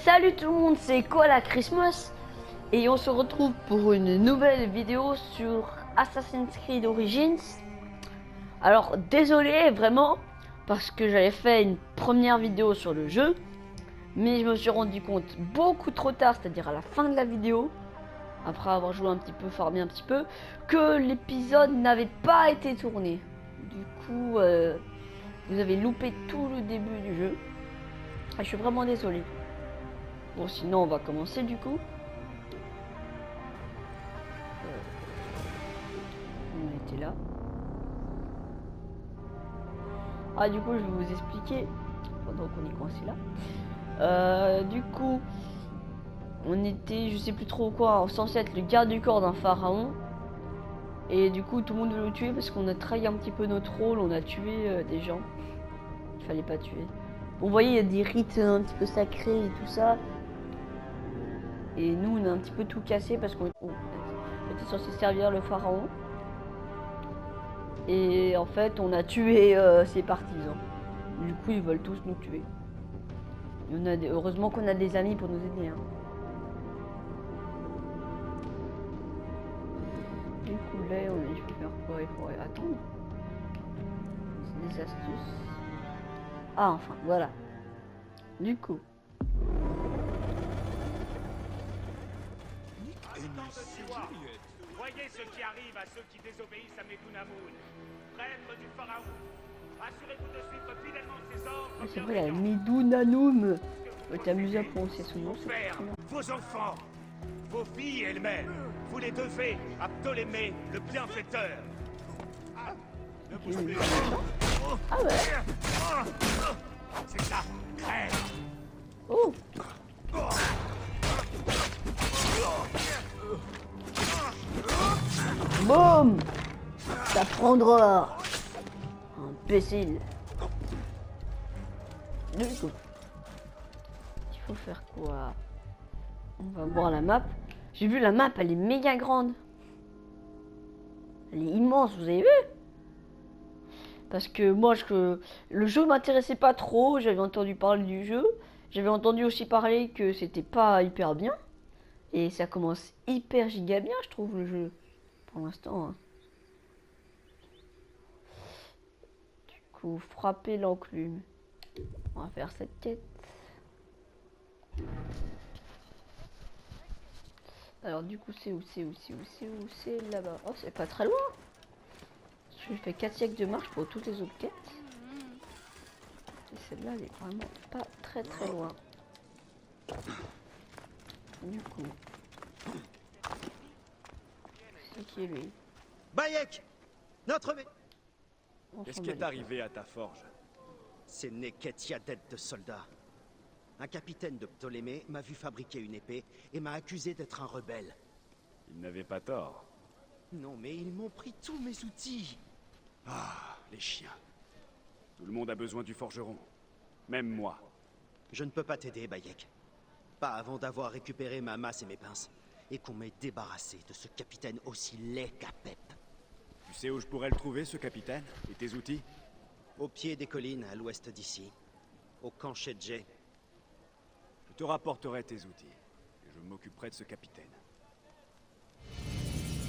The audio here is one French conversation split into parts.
Salut tout le monde, c'est Koala Christmas et on se retrouve pour une nouvelle vidéo sur Assassin's Creed Origins. Alors désolé vraiment parce que j'avais fait une première vidéo sur le jeu, mais je me suis rendu compte beaucoup trop tard, c'est-à-dire à la fin de la vidéo, après avoir joué un petit peu, farmé un petit peu, que l'épisode n'avait pas été tourné. Du coup, vous avez loupé tout le début du jeu. Et je suis vraiment désolé. Bon, sinon on va commencer du coup. On était là. Ah, du coup, je vais vous expliquer pendant qu'on est coincé là. Du coup, on était, je sais plus trop quoi, censé être le garde du corps d'un pharaon. Et du coup, tout le monde veut le tuer parce qu'on a trahi un petit peu notre rôle. On a tué des gens qu'il fallait pas tuer. Bon, vous voyez, il y a des rites un petit peu sacrés et tout ça. Et nous, on a un petit peu tout cassé parce qu'on était censé servir le pharaon. Et en fait, on a tué ses partisans. Du coup, ils veulent tous nous tuer. Heureusement qu'on a des amis pour nous aider. Hein. Du coup, là, il faut faire quoi? Il faut attendre. C'est des astuces. Ah, enfin, voilà. Du coup. Voyez ce qui arrive à ceux qui désobéissent à Medunamun, prêtre du pharaon. Assurez-vous de suivre fidèlement ses ordres. C'est vrai, la Medunanum. On va t'amuser à prononcer son nom. Vos enfants, vos filles elles-mêmes, vous les devez à Ptolémée, le bienfaiteur. Ne bougez pas. Ah ouais. C'est ça, crève. Oh. Boum. Ça prendra. Imbécile. Du coup. Il faut faire quoi? On va voir la map. J'ai vu la map, elle est méga grande. Elle est immense, vous avez vu? Parce que moi, le jeu m'intéressait pas trop. J'avais entendu parler du jeu. J'avais entendu aussi parler que c'était pas hyper bien. Et ça commence hyper giga bien, je trouve, le jeu. Pour l'instant. Hein. Du coup, frapper l'enclume. On va faire cette quête. Alors du coup, c'est où c'est là-bas. Oh, c'est pas très loin. Je fais 4 siècles de marche pour toutes les autres quêtes. Et celle-là, elle est vraiment pas très loin. Du coup. C'est qui est lui? Bayek, notre Qu'est-ce qui est arrivé à ta forge? C'est Neketiadet de soldats. Un capitaine de Ptolémée m'a vu fabriquer une épée et m'a accusé d'être un rebelle. Il n'avait pas tort. Non, mais ils m'ont pris tous mes outils. Ah, les chiens. Tout le monde a besoin du forgeron. Même moi. Je ne peux pas t'aider, Bayek. Pas avant d'avoir récupéré ma masse et mes pinces. Et qu'on m'ait débarrassé de ce capitaine aussi laid qu'Apep. Tu sais où je pourrais le trouver, ce capitaine? Et tes outils? Au pied des collines, à l'ouest d'ici. Au camp Shedje. Je te rapporterai tes outils. Et je m'occuperai de ce capitaine.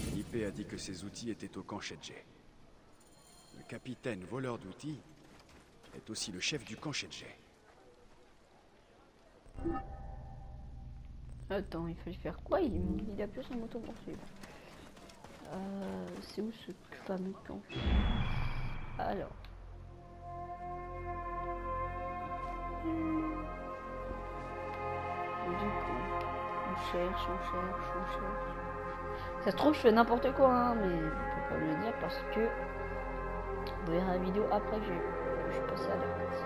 Felipe a dit que ses outils étaient au camp Shedje. Le capitaine voleur d'outils est aussi le chef du camp Shedje. Attends, il fallait faire quoi? Il a plus son moto pour suivre. C'est où ce fameux camp? Alors. Du coup, on cherche. Ça se trouve, je fais n'importe quoi, hein, mais je peux pas me le dire parce que vous verrez la vidéo après que je suis passé à l'alerte.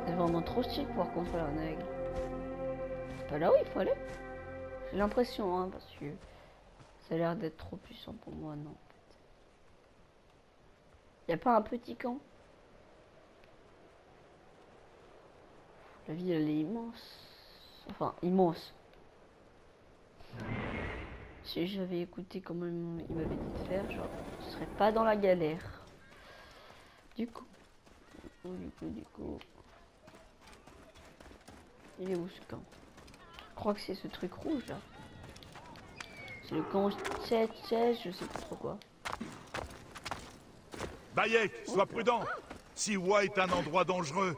C'est vraiment trop stylé de pouvoir contrôler un aigle. C'est pas là où il faut aller? J'ai l'impression, hein, parce que ça a l'air d'être trop puissant pour moi, non. En fait. Y a pas un petit camp? La ville, elle est immense. Enfin, immense. Si j'avais écouté comment il m'avait dit de faire, genre, je serais pas dans la galère. Du coup, Du coup. Il est où ce camp? Je crois que c'est ce truc rouge là. C'est le camp Tchè, je sais pas trop quoi. Bayek, sois prudent. Siwa est un endroit dangereux.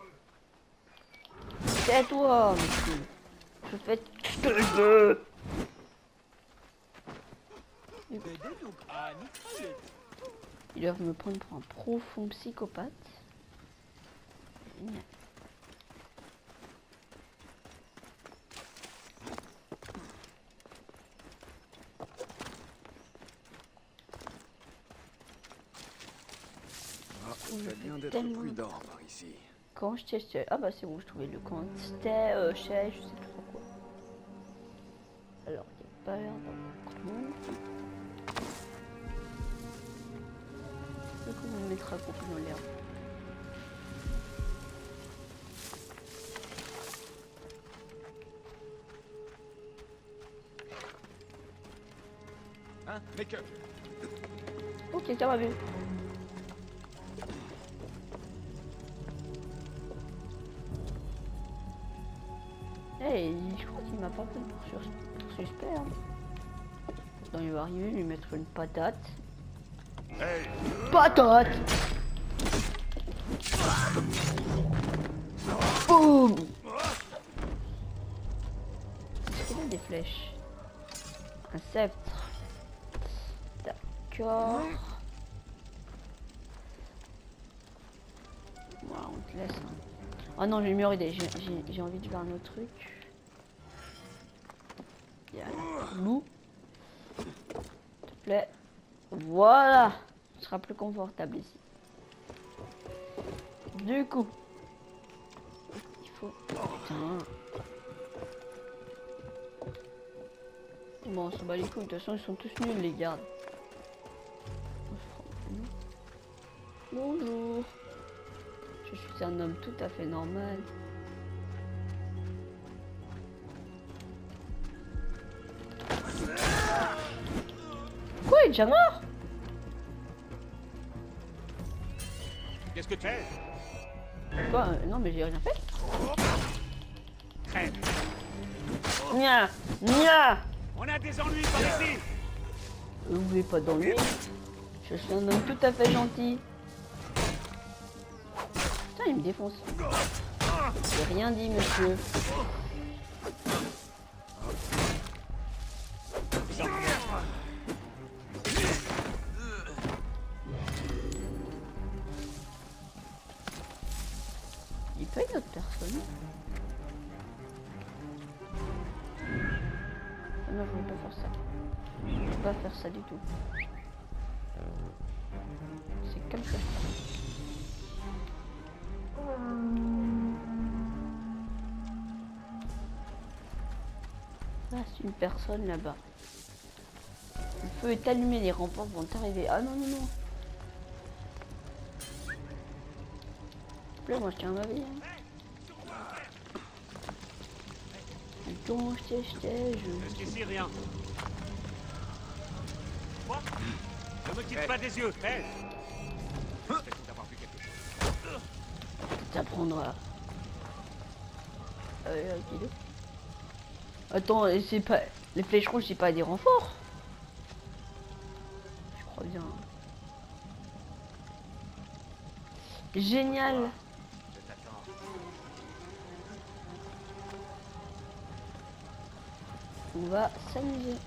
Tais-toi, monsieur. Je fais ce que je veux. Ils doivent me prendre pour un profond psychopathe. Génial. Ça fait bien d'être tellement- prudent par ici. Quand je t'ai... Ah bah c'est bon, je trouvais le camp. C'était chez je sais plus trop quoi. Alors, il n'y a pas l'air d'avoir beaucoup de monde. Du coup, on me mettra complètement dans l'herbe. Hein, mais que... Oh, quelqu'un m'a vu. Hey, je crois qu'il m'a pas pris pour suspect. Hein. Pourtant, il va arriver, lui mettre une patate. Hey, Patate! Boum! Est-ce qu'il a des flèches? Un sceptre. D'accord. Voilà, on te laisse. Hein. Oh non, j'ai une meilleure idée. J'ai envie de faire un autre truc. Il y a un loup. S'il te plaît. Voilà. Ce sera plus confortable ici. Du coup. Il faut... Putain. Bon, on s'en bat les couilles. De toute façon, ils sont tous nuls, les gardes. Bonjour. Je suis un homme tout à fait normal. Quoi, il est déjà mort? qu'est-ce que tu fais? Quoi? Non, mais j'ai rien fait. Crève. Nya! Nya! On a des ennuis par ici. Vous voulez pas d'ennui? Je suis un homme tout à fait gentil. Putain, il me défonce. J'ai rien dit, monsieur. Il peut une autre personne. Ah non, je voulais pas faire ça. Je veux pas faire ça du tout. C'est comme ça. Ah, c'est une personne là-bas. Le feu est allumé, les remparts vont arriver. Ah non, non, non. S'il te plaît, moi je tiens ma vie. Hein. Donc, Jusqu'ici, rien. Quoi? Ne me quitte pas des yeux. Hey. Peut-être d'avoir vu quelque chose. t'apprendras. Attends, et c'est pas... Les flèches rouges, c'est pas des renforts? Je crois bien. Génial. Je t'attends. On va s'amuser.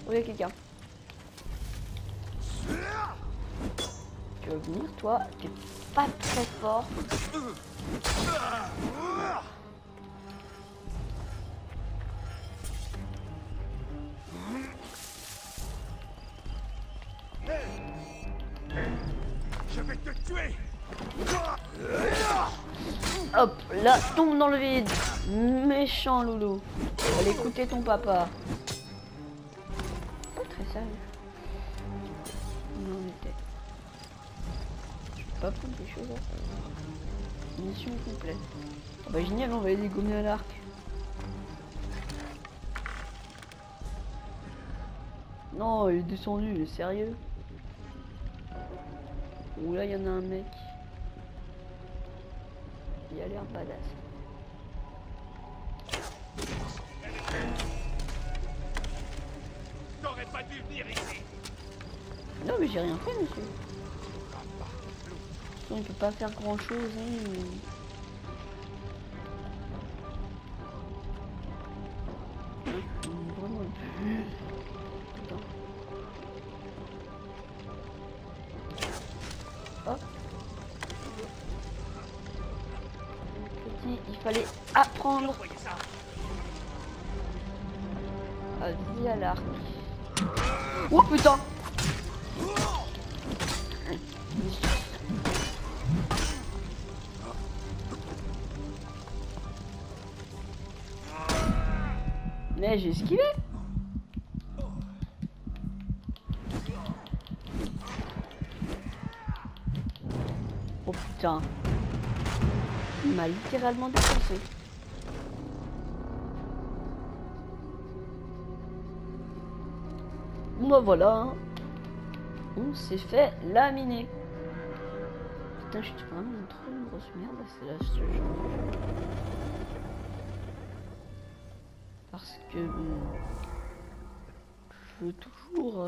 Oh, il y a quelqu'un. Tu vas venir, toi? Tu es pas très fort. Je vais te tuer. Hop, là, tombe dans le vide. Méchant loulou. Allez écouter ton papa. Pas très sage. Non, mais t'es... Je peux pas prendre des choses. Hein. Mission complète. Ah bah génial, on va les dégommer à l'arc. Non, il est descendu, il est sérieux. Ouh là, il y en a un mec. Il a l'air badass. T'aurais pas dû venir ici. Non, mais j'ai rien fait, monsieur. On peut pas faire grand chose. Hein. Vraiment. Putain. Hop. Petit, il fallait apprendre Voyez ça. à viser à l'arc. Oh putain! Mais j'ai esquivé. Oh putain. Il m'a littéralement défoncé. Bon bah voilà. Hein. On s'est fait laminer. Putain, je suis vraiment trop une grosse merde. C'est là, je te jure. Parce que je veux toujours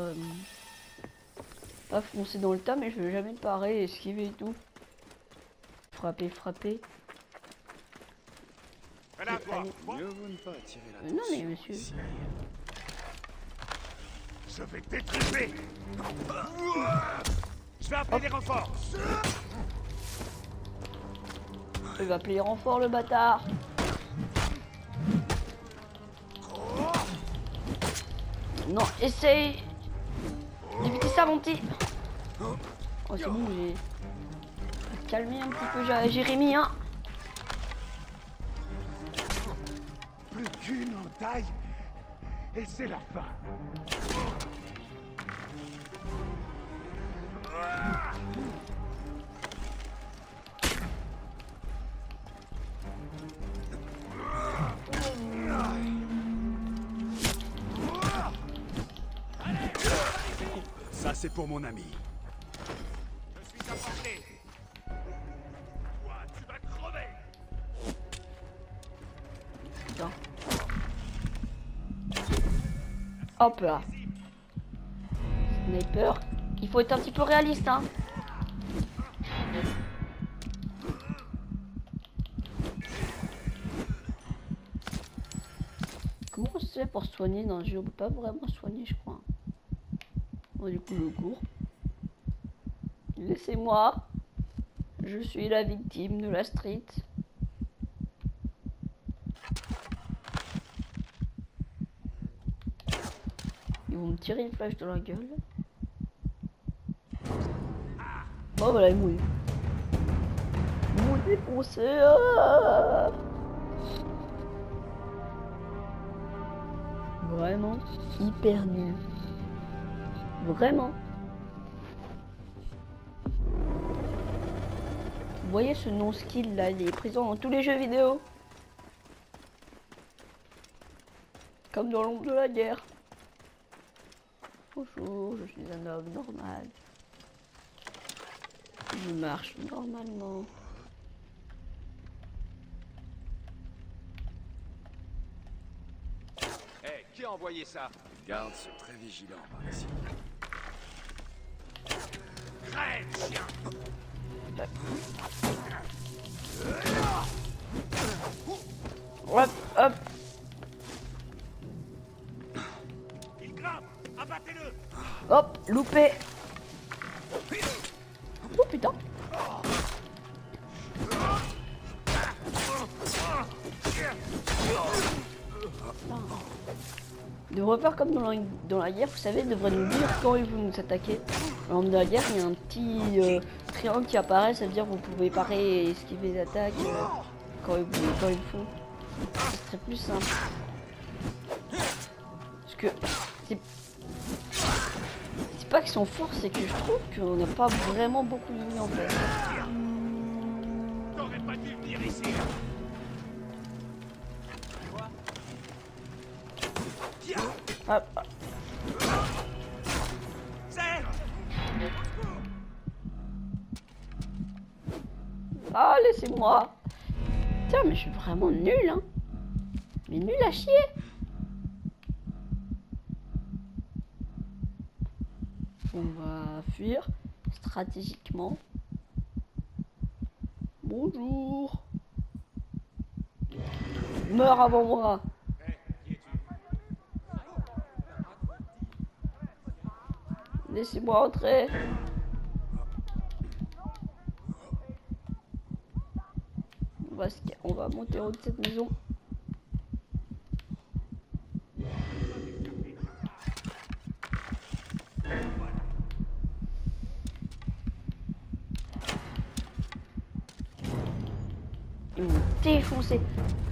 pas foncer dans le tas, mais je veux jamais parer, esquiver et tout. Frapper, frapper. Voilà, toi. Mieux vaut ne pas attirer la Non mais monsieur, Je vais t'étriper. Je vais appeler les renforts. il va appeler les renforts le bâtard. Non, essaye d'éviter ça mon petit. Oh c'est bon, j'ai calmé un petit peu Jérémy hein. Plus qu'une en taille. Et c'est la fin. Ça, c'est pour mon ami. Je suis à portée. Toi, tu vas crever. Putain. Hop là. Sniper. Il faut être un petit peu réaliste hein. Comment on se fait pour soigner dans le jeu? On peut pas vraiment soigner je crois. Bon du coup le cours. Laissez-moi. Je suis la victime de la street. Ils vont me tirer une flèche dans la gueule. Oh voilà, il mouille. Ils m'ont défoncé. Ah vraiment hyper nul. Vraiment. Vous voyez ce non-skill là, il est présent dans tous les jeux vidéo. Comme dans l'ombre de la guerre. Bonjour, je suis un homme normal. Je marche normalement. Hé, qui a envoyé ça? Les gardes sont très vigilants par ici. Crève, chien. Hop, hop. Il grimpe. Abattez-le. Hop, loupé. Oh putain. De repères comme dans la guerre, vous savez, devrait nous dire quand ils vont nous attaquer. Dans la guerre, il y a un petit triangle qui apparaît, ça veut dire que vous pouvez parer et esquiver les attaques quand ils font. Ce serait plus simple. Parce que c'est pas qu'ils sont forts, c'est que je trouve qu'on n'a pas vraiment beaucoup d'ennemis en fait. T'aurais pas dû venir ici. Hop. Ah, laissez-moi. Tiens, mais je suis vraiment nul, hein. Mais nul à chier. On va fuir stratégiquement. Bonjour. Meurs avant moi. Laissez-moi entrer. On va monter en haut de cette maison. Ils m'ont défoncé.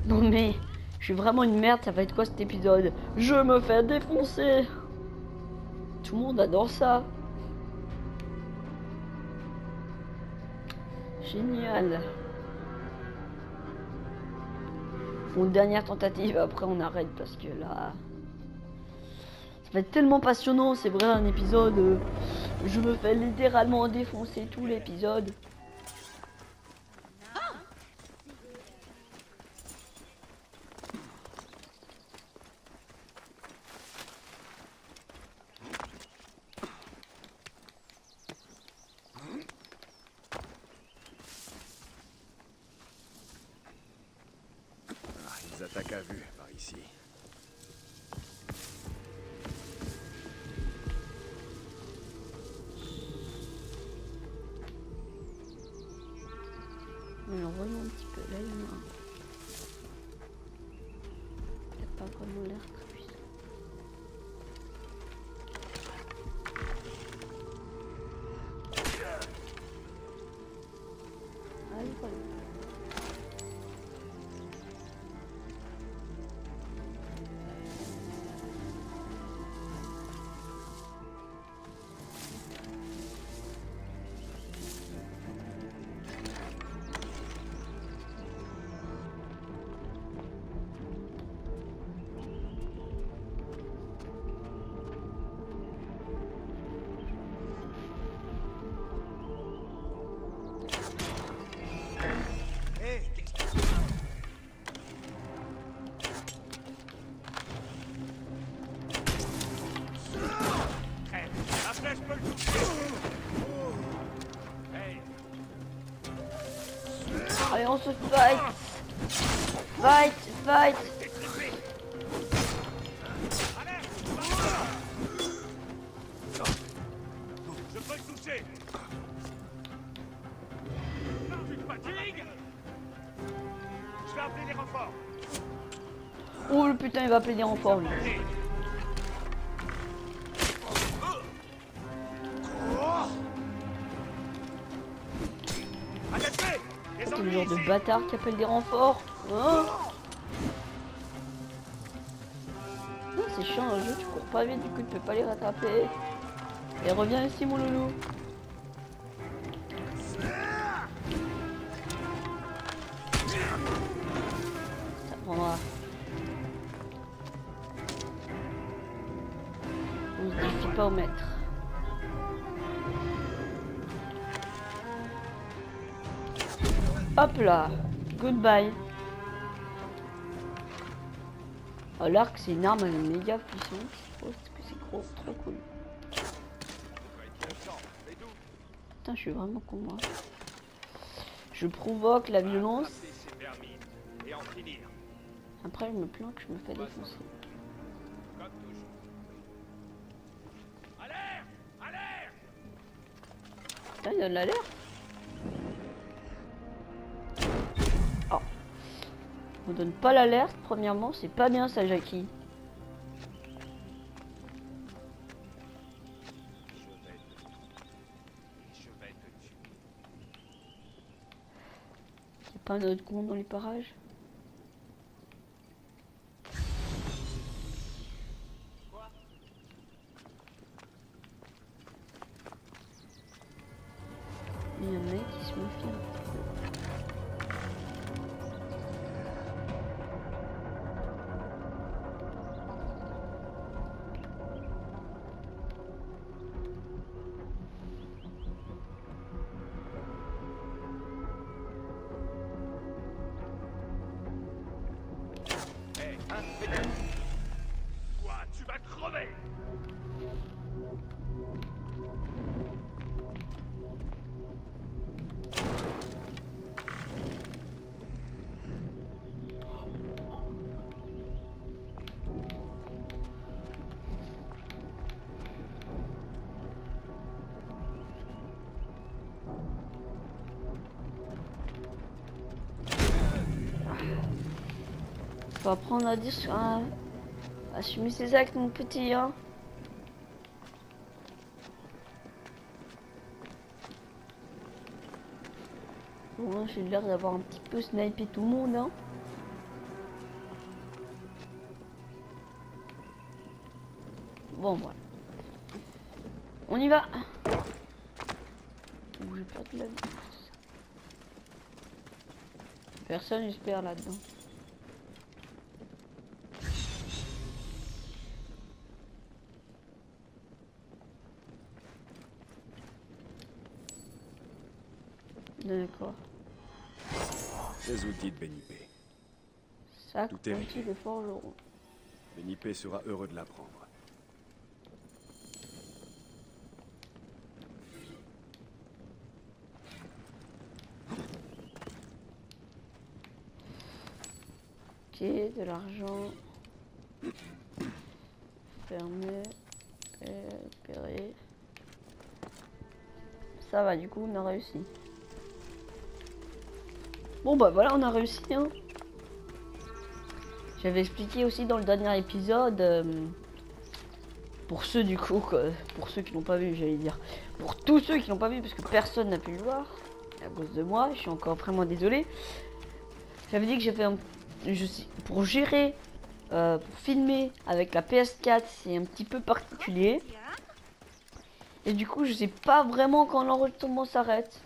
Non mais, je suis vraiment une merde, ça va être quoi cet épisode? Je me fais défoncer. Tout le monde adore ça. Génial. Bon, dernière tentative, après on arrête parce que là... Ça va être tellement passionnant, c'est vrai un épisode... je me fais littéralement défoncer tout l'épisode. Ils attaquent à vue par ici. Alors voyons un petit peu, là il y en a un. Il n'a pas vraiment l'air très puissant. Allez, voilà. Allez, on se fight. Fight, fight. Je peux le toucher. Tu te fatigues? Je vais appeler les renforts. Oh le putain, il va appeler des renforts lui. C'est le genre de bâtard qui appelle des renforts. Hein? Non, c'est chiant un jeu, tu cours pas vite, du coup tu peux pas les rattraper. Et reviens ici mon loulou. Ça prendra. On se défie pas au maître. Hop là, goodbye. Oh, l'arc c'est une arme méga puissante. Oh, c'est trop cool. Putain, je suis vraiment con moi. Je provoque la violence. Après je me planque, je me fais défoncer. Putain, il donne l'alerte. Oh. On donne pas l'alerte, premièrement, c'est pas bien ça, Jackie. Y'a pas un autre con dans les parages? Il y a un mec qui se méfie un petit peu. Faut apprendre à dire, à assumer ses actes, mon petit, hein. Bon, j'ai l'air d'avoir un petit peu snipé tout le monde, hein. Bon, voilà. On y va. Ouh, j'ai perdu la vie. Personne, j'espère, là-dedans. D'accord. Les outils de Benipé. Ça, Tout est outil réglé. de forgeron. Benipé sera heureux de l'apprendre. Ok, de l'argent. Fermé. Récupérer. Ça va, du coup, on a réussi. Bon, bah voilà, on a réussi, hein. J'avais expliqué aussi dans le dernier épisode, pour ceux du coup, pour ceux qui n'ont pas vu, j'allais dire, pour tous ceux qui n'ont pas vu, parce que personne n'a pu le voir, à cause de moi, je suis encore vraiment désolé. J'avais dit que j'avais pour gérer, pour filmer avec la PS4, c'est un petit peu particulier. Et du coup, je sais pas vraiment quand l'enregistrement s'arrête.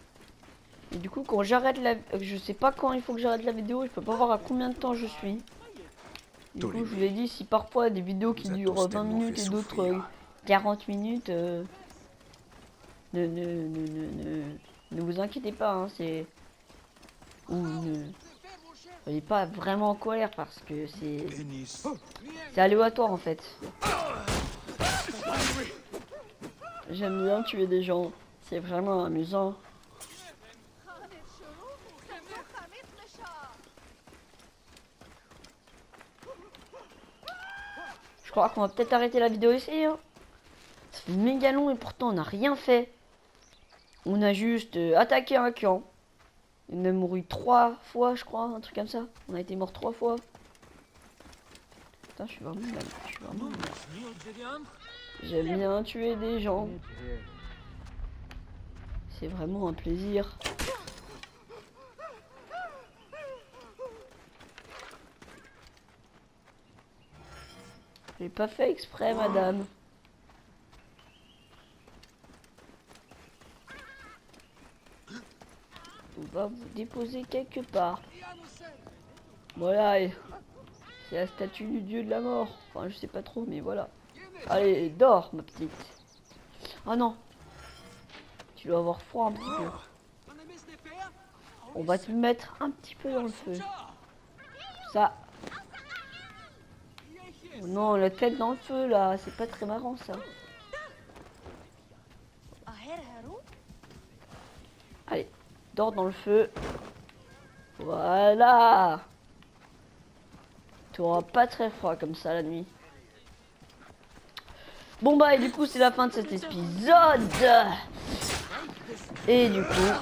Et du coup, quand j'arrête je sais pas quand il faut que j'arrête la vidéo, je peux pas voir à combien de temps je suis. Du coup, je vous ai dit, si parfois des vidéos qui durent 20 minutes et d'autres 40 minutes, ne vous inquiétez pas, hein, c'est... Ou ne... Soyez pas vraiment en colère parce que c'est aléatoire en fait. J'aime bien tuer des gens, c'est vraiment amusant. Je crois qu'on va peut-être arrêter la vidéo ici, hein. Ça fait méga long et pourtant on n'a rien fait. On a juste attaqué un camp. On a mouru 3 fois, je crois, un truc comme ça. On a été mort 3 fois. Putain, je suis vraiment mal. J'aime bien tuer des gens. C'est vraiment un plaisir. J'ai pas fait exprès, madame. On va vous déposer quelque part. Voilà, c'est la statue du dieu de la mort. Enfin, je sais pas trop, mais voilà. Allez, dors, ma petite. Ah non. Tu dois avoir froid un petit peu. On va te mettre un petit peu dans le feu. Ça. Oh non, la tête dans le feu, là. C'est pas très marrant, ça. Allez, dors dans le feu. Voilà. Tu auras pas très froid comme ça la nuit. Bon bah et du coup c'est la fin de cet épisode. Et du coup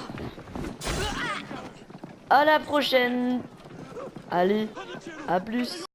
à la prochaine. Allez, à plus.